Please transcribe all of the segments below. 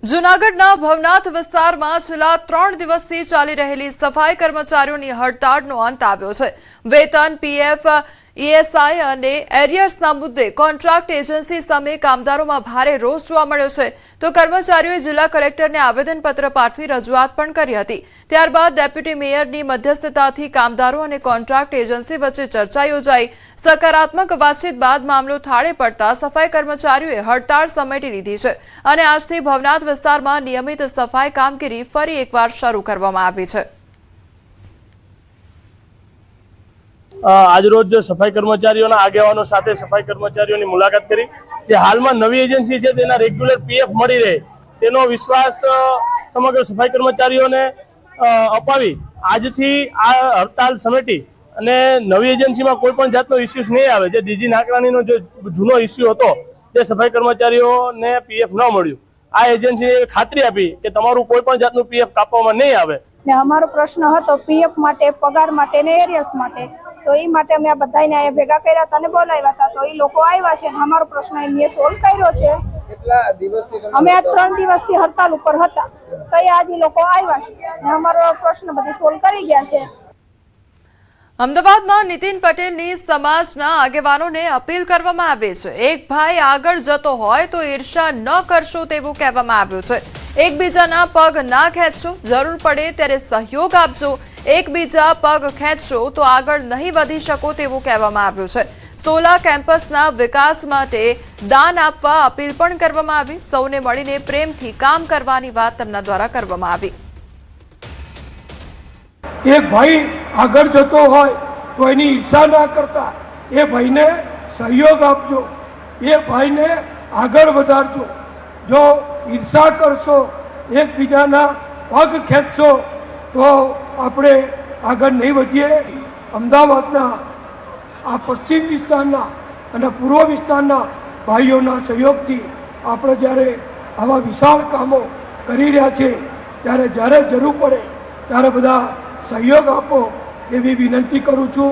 જૂનાગઢના ભવનાથ વિસ્તારમાં છેલ્લા 3 દિવસથી ચાલી રહેલી સફાઈ કર્મચારીઓની હડતાળનો અંત આવ્યો છે। વેતન, પીએફ, ઈએસઆઈ અને એરિયર્સના મુદ્દે કોન્ટ્રાક્ટ એજન્સી સામે કામદારોમાં ભારે રોષ જોવા મળ્યો છે। તો કર્મચારીઓએ જિલ્લા કલેક્ટરને આવેદનપત્ર પાઠવી રજૂઆત પણ કરી હતી। ત્યારબાદ ડેપ્યુટી મેયરની મધ્યસ્થતાથી કામદારો અને કોન્ટ્રાક્ટ એજન્સી વચ્ચે ચર્ચા યોજાઈ। સકારાત્મક વાતચીત બાદ મામલો થાળે પડતા સફાઈ કર્મચારીઓએ હડતાળ સમેટી લીધી છે અને આજથી ભવનાથ વિસ્તારમાં નિયમિત સફાઈ કામગીરી ફરી એકવાર શરૂ કરવામાં આવી છે। આજરોજ સફાઈ કર્મચારીઓના આગેવાનો સાથે સફાઈ કર્મચારીઓની મુલાકાત કરી। જે હાલમાં નવી એજન્સી છે તેના રેગ્યુલર પીએફ મળી રહે તેનો વિશ્વાસ સમગ્ર સફાઈ કર્મચારીઓને અપાવી આજથી આ હડતાલ સમેટી અને નવી એજન્સીમાં કોઈ પણ જાતનો ઇસ્યુઝ નહીં આવે। જે ડીજી નાકરાણીનો જે જૂનો ઇસ્યુ હતો તે સફાઈ કર્મચારીઓને પીએફ ન મળ્યું, આ એજન્સીએ ખાતરી આપી કે તમારું કોઈ પણ જાતનું પીએફ કાપવામાં નહીં આવે। ને અમારો પ્રશ્ન હતો પીએફ માટે, પગાર માટે ને એરિયસ માટે, તો એ માટે અમે આ બધાને અહીંયા ભેગા કર્યા હતા અને બોલાવ્યા હતા। તો એ લોકો આવ્યા છે અને અમારો પ્રશ્ન એમને સોલ્વ કર્યો છે। અમે આ 3 દિવસથી હડતાલ ઉપર હતા તો આજે લોકો આવ્યા છે અને અમારો પ્રશ્ન બધે સોલ્વ કરી ગયા છે। અમદાવાદમાં નીતિન પટેલની સમાજના આગેવાનોને અપીલ કરવામાં આવી છે। એક ભાઈ આગળ જતો હોય તો ઈર્ષા ન કરશો તેવું કહેવામાં આવ્યું છે। એકબીજાના પગ ના ખેંચશો, જરૂર પડે ત્યારે સહયોગ આપજો। એકબીજા પગ ખેંચશો તો આગળ નહીં વધી શકો તેવું કહેવામાં આવ્યું છે। સોલા કેમ્પસના વિકાસ માટે દાન આપવા અપીલ પણ કરવામાં આવી। સૌને મળીને પ્રેમથી કામ કરવાની વાત તેમના દ્વારા કરવામાં આવી। એક ભાઈ આગળ જતો હોય તો એની ઈર્ષા ના કરતા એ ભાઈને સહયોગ આપજો, એ ભાઈને આગળ વધારજો। જો ઈર્ષા કરશો, એકબીજાના પગ ખેંચશો તો આપણે આગળ નહીં વધીએ। અમદાવાદના આ પશ્ચિમ વિસ્તારના અને પૂર્વ વિસ્તારના ભાઈઓના સહયોગથી આપણે જ્યારે આવા વિશાળ કામો કરી રહ્યા છે ત્યારે જ્યારે જરૂર પડે ત્યારે બધા સહયોગ આપો એવી વિનંતી કરું છું।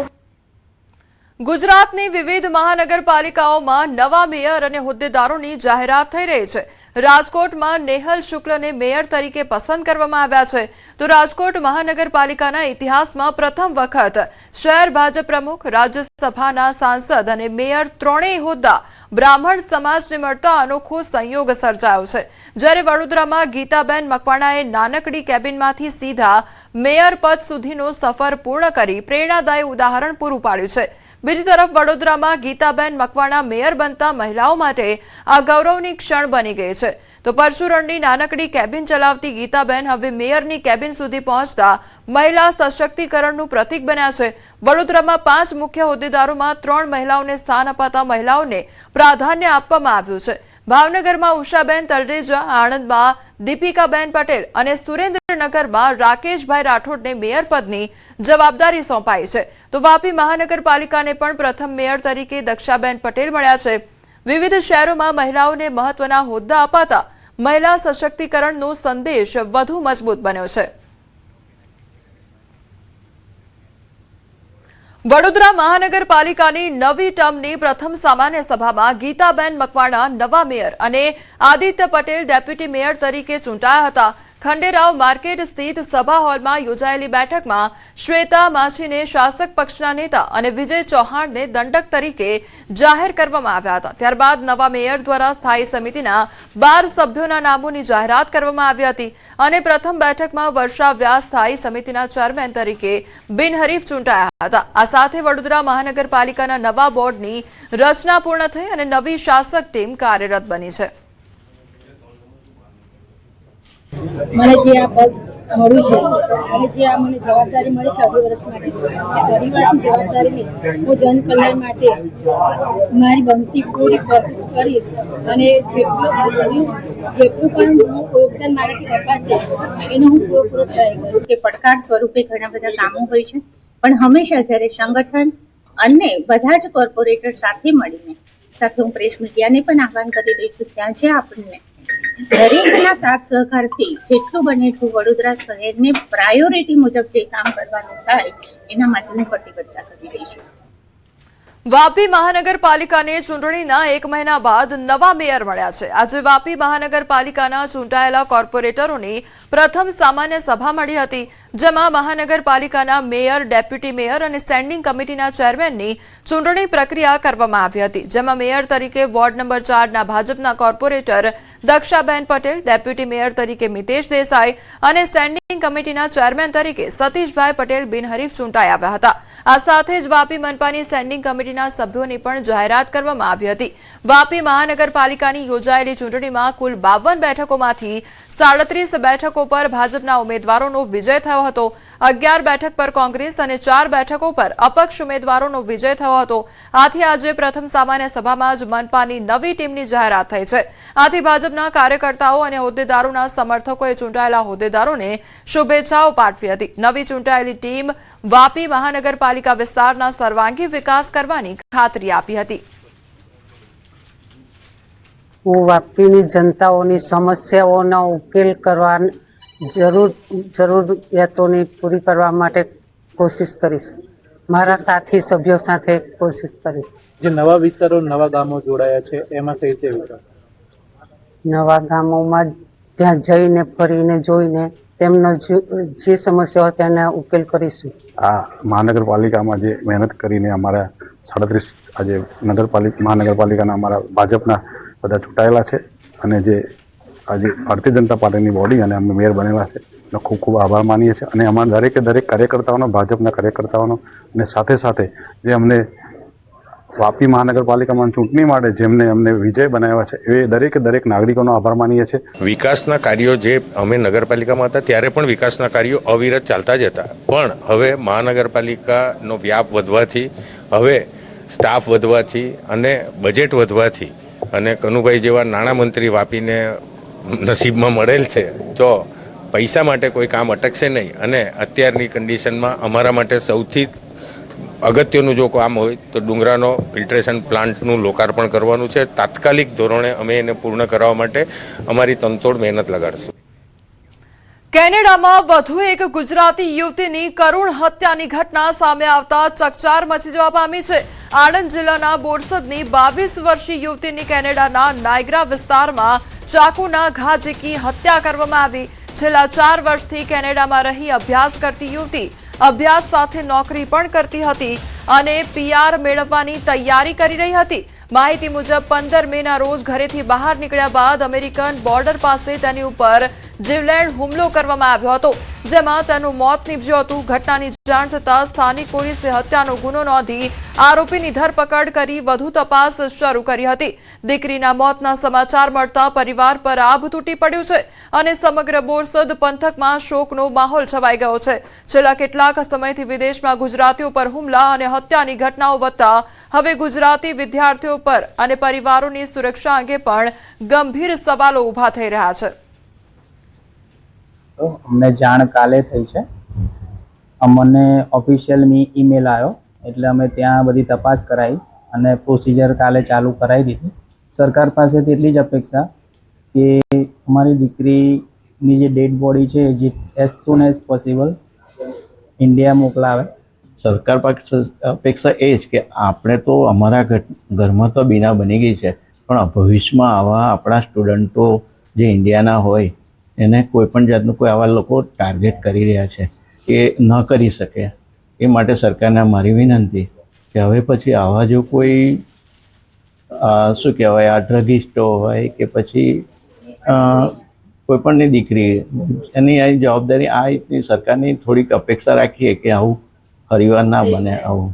ગુજરાતની વિવિધ મહાનગરપાલિકાઓમાં નવા મેયર અને હોદ્દેદારોની જાહેરાત થઈ રહી છે। રાજકોટમાં નેહલ શુક્લને મેયર તરીકે પસંદ કરવામાં આવ્યા છે। તો રાજકોટ મહાનગરપાલિકાના ઇતિહાસમાં પ્રથમ વખત શહેર ભાજપ પ્રમુખ, રાજ્યસભાના સાંસદ અને મેયર ત્રણેય હોદ્દા બ્રાહ્મણ સમાજને મળતા અનોખો સંયોગ સર્જાયો છે। જ્યારે વડોદરામાં ગીતાબેન મકવાણાએ નાનકડી કેબિનમાંથી સીધા મેયર પદ સુધીનો સફર પૂર્ણ કરી પ્રેરણાદાયી ઉદાહરણ પૂરું પાડ્યું છે। બીજી તરફ વડોદરામાં ગીતાબેન મકવાણા મેયર બનતા મહિલાઓ માટે આ ગૌરવની ક્ષણ બની ગઈ છે। તો પરશુરણની નાનકડી કેબિન ચલાવતી ગીતાબેન હવે મેયરની કેબિન સુધી પહોંચતા મહિલા સશક્તિકરણનું પ્રતીક બન્યા છે। વડોદરામાં 5 મુખ્ય હોદ્દેદારોમાં 3 મહિલાઓને સ્થાન અપાતા મહિલાઓને પ્રાધાન્ય આપવામાં આવ્યું છે। ભાવનગરમાં ઉષાબેન તલરેજા, આણંદમાં દીપિકાબેન પટેલ અને સુરેન્દ્રનગરમાં રાકેશભાઈ રાઠોડને મેયર પદની જવાબદારી સોંપાઈ છે। તો વાપી મહાનગરપાલિકાને પણ પ્રથમ મેયર તરીકે દક્ષાબેન પટેલ મળ્યા છે। વિવિધ શહેરોમાં મહિલાઓને મહત્વના હોદ્દા અપાતા મહિલા સશક્તિકરણનો સંદેશ વધુ મજબૂત બન્યો છે। વડોદરા મહાનગરપાલિકાની નવી ટર્મની પ્રથમ સામાન્ય સભામાં ગીતાબેન મકવાણા નવા મેયર અને આદિત્ય પટેલ ડેપ્યુટી મેયર તરીકે ચૂંટાયા હતા। ખંડેરાવ માર્કેટ સ્થિત સભા હોલમાં યોજાયેલી બેઠકમાં શ્વેતા માછીને શાસક પક્ષના નેતા અને વિજય ચૌહાણને દંડક તરીકે જાહેર કરવામાં આવ્યા હતા। ત્યારબાદ નવા મેયર દ્વારા સ્થાયી સમિતિના 12 સભ્યોના નામોની જાહેરાત કરવામાં આવી હતી અને પ્રથમ બેઠકમાં વર્ષા વ્યાસ સ્થાયી સમિતિના ચેરમેન તરીકે બિનહરીફ ચૂંટાયા હતા। આ સાથે વડોદરા મહાનગરપાલિકાના નવા બોર્ડની રચના પૂર્ણ થઈ અને નવી શાસક ટીમ કાર્યરત બની છે। મને જે આ પદ મળ્યું છે અને જે આ મને જવાબદારી મળી છે 2.5 વર્ષ માટે, એ 2.5 વર્ષની જવાબદારીને હું જનકલ્યાણ માટે મારી બનતી પૂરી કોશિશ કરીશ અને જેટલું પણ હું યોગદાન મારાથી અપાશે એનો હું પૂરો ટ્રાય કરીશ। કે પડકાર સ્વરૂપે ઘણા બધા કામો હોય છે, પણ હંમેશા જ્યારે સંગઠન અને બધા જ કોર્પોરેટર સાથે મળીને, સાથે હું પ્રેસ મીડિયાને પણ આહ્વાન કરી રહી છું, ત્યાં જે આપણને દરેકના સાથ સહકારથી જેટલું બને એટલું વડોદરા શહેરને પ્રાયોરિટી મુજબ જે કામ કરવાનું થાય એના માટે હું કટિબદ્ધતા કરી રહી છું। વાપી મહાનગરપાલિકાને ચૂંટણીના 1 મહિના બાદ નવા મેયર મળ્યા છે। આજે વાપી મહાનગરપાલિકાના ચૂંટાયેલા કોર્પોરેટરોની પ્રથમ સામાન્ય સભા મળી હતી, જેમાં મહાનગરપાલિકાના મેયર, ડેપ્યુટી મેયર અને સ્ટેન્ડિંગ કમિટીના ચેરમેનની ચૂંટણી પ્રક્રિયા કરવામાં આવી હતી, જેમાં મેયર તરીકે વોર્ડ નંબર 4ના ભાજપના કોર્પોરેટર દક્ષાબેન પટેલ, ડેપ્યુટી મેયર તરીકે મિતેશ દેસાઈ અને સ્ટેન્ડિંગ કમિટીના ચેરમેન તરીકે સતીશભાઈ પટેલ બિનહરીફ ચૂંટાઈ આવ્યા હતા। આ સાથે જ વાપી મનપાની સ્ટેન્ડિંગ કમિટીના સભ્યોની પણ જાહેરાત કરવામાં આવી હતી। વાપી મહાનગરપાલિકાની યોજાયેલી ચૂંટણીમાં કુલ 52 બેઠકોમાંથી 37 બેઠકો પર ભાજપના ઉમેદવારોનો વિજય થયો હતો। 11 બેઠક પર કોંગ્રેસ અને 4 બેઠકો પર અપક્ષ ઉમેદવારોનો વિજય થયો હતો। આથી આજે પ્રથમ સામાન્ય સભામાં જ મનપાની નવી ટીમની જાહેરાત થઈ છે। આથી ભાજપના કાર્યકર્તાઓ અને હોદ્દેદારોના સમર્થકોએ ચૂંટાયેલા હોદ્દેદારોને શુભેચ્છાઓ પાઠવી હતી। નવી ચૂંટાયેલી ટીમ વાપી મહાનગરપાલિકા વિસ્તારના સર્વાંગી વિકાસ કરવાની ખાતરી આપી હતી। હું વાપીની જનતાઓની સમસ્યાઓનો ઉકેલ કરવા જરૂરિયાતોને પૂરી કરવા માટે કોશિશ કરીશ। મારા સાથી સભ્યો સાથે કોશિશ કરીશ। જે નવા વિસ્તારો, નવા ગામો જોડાયા છે એમાં કઈ રીતે વિકાસ? નવા ગામોમાં ત્યાં જઈને ફરીને જોઈને તેમનો જે સમસ્યા હોય તેના ઉકેલ કરીશું। આ મહાનગરપાલિકામાં જે મહેનત કરીને અમારા 37 આજે મહાનગરપાલિકાના અમારા ભાજપના બધા ચૂંટાયેલા છે અને જે આજે ભારતીય જનતા પાર્ટીની બોડી અને અમે મેયર બનેલા છે એનો ખૂબ ખૂબ આભાર માનીએ છીએ। અને અમારા દરેક કાર્યકર્તાઓનો, ભાજપના કાર્યકર્તાઓનો અને સાથે સાથે જે અમને વાપી મહાનગરપાલિકામાં ચૂંટણી માટે જેમને અમને વિજય બનાવ્યા છે એ દરેક નાગરિકોનો આભાર માનીએ છીએ। વિકાસના કાર્યો જે અમે નગરપાલિકામાં હતા ત્યારે પણ વિકાસના કાર્યો અવિરત ચાલતા જ હતા, પણ હવે મહાનગરપાલિકાનો વ્યાપ વધવાથી, હવે સ્ટાફ વધવાથી અને બજેટ વધવાથી અને કનુભાઈ જેવા નાણામંત્રી વાપીને નસીબમાં મળેલ છે તો પૈસા માટે કોઈ કામ અટકશે નહીં। અને અત્યારની કન્ડિશનમાં અમારા માટે સૌથી અગત્યનું જો કામ હોય તો ડુંગરાનો ફિલ્ટ્રેશન પ્લાન્ટનું લોકાર્પણ કરવાનું છે। તાત્કાલિક ધોરણે અમે એને પૂર્ણ કરવા માટે અમારી તનતોડ મહેનત લગાડશું। કેનેડામાં વધુ એક ગુજરાતી યુવતીની કરુણ હત્યાની ઘટના સામે આવતા ચકચાર મચી જવા પામી છે। આણંદ જિલ્લાના બોરસદની 22 વર્ષીય યુવતીની કેનેડાના નાયગ્રા વિસ્તારમાં ચાકુના ઘા ઝીકી હત્યા કરવામાં આવી। છેલ્લા 4 વર્ષથી કેનેડામાં રહી અભ્યાસ કરતી યુવતી અભ્યાસ સાથે નોકરી પણ કરતી હતી અને PR મેળવવાની તૈયારી કરી રહી હતી। માહિતી મુજબ 15 મેના રોજ ઘરેથી બહાર નીકળ્યા બાદ અમેરિકન બોર્ડર પાસે તેની ઉપર જીવલેણ હુમલો કરવામાં આવ્યો હતો, જેમાં તેનું મોત નીપજ્યું હતું। ઘટનાની જાણ થતાં સ્થાનિક પોલીસે હત્યાનો ગુનો નોંધી આરોપીની ધરપકડ કરી વધુ તપાસ શરૂ કરી હતી। દીકરીના મોતના સમાચાર મળતા પરિવાર પર આભ તૂટી પડ્યું છે અને સમગ્ર બોરસદ પંથકમાં શોકનો માહોલ છવાઈ ગયો છે। છેલ્લા કેટલાક સમયથી વિદેશમાં ગુજરાતીઓ પર હુમલા અને હત્યાની ઘટનાઓ વધતા હવે ગુજરાતી વિદ્યાર્થીઓ પર અને પરિવારોની સુરક્ષા અંગે પણ ગંભીર સવાલો ઊભા થઈ રહ્યા છે। અમને જાણ કાલે થઈ છે, અમને ઓફિશિયલ ઈમેલ આવ્યો એટલે અમે ત્યાં બધી તપાસ કરાવી અને પ્રોસિજર કાલે ચાલુ કરાવી દીધી। સરકાર પાસેથી એટલી જ અપેક્ષા કે અમારી દીકરીની જે ડેડ બોડી છે જે as soon as possible India મોકલાવે। સરકાર પાસે અપેક્ષા એ જ કે આપણે તો અમારા ઘરમાં તો બીના બની ગઈ છે, પણ ભવિષ્યમાં આવા આપણા સ્ટુડન્ટો જે ઇન્ડિયાના હોય એને કોઈ પણ જાતનું કોઈ આવા લોકો ટાર્ગેટ કરી રહ્યા છે એ ન કરી શકે। એ માટે સરકારને મારી વિનંતી કે હવે પછી આવા જો કોઈ શું કહેવાય આ ડ્રગિસ્ટો હોય કે પછી કોઈ પણની દીકરી એની આ જવાબદારી આ રીતની સરકારની થોડીક અપેક્ષા રાખીએ કે આવું ફરીવાર ના બને આવું।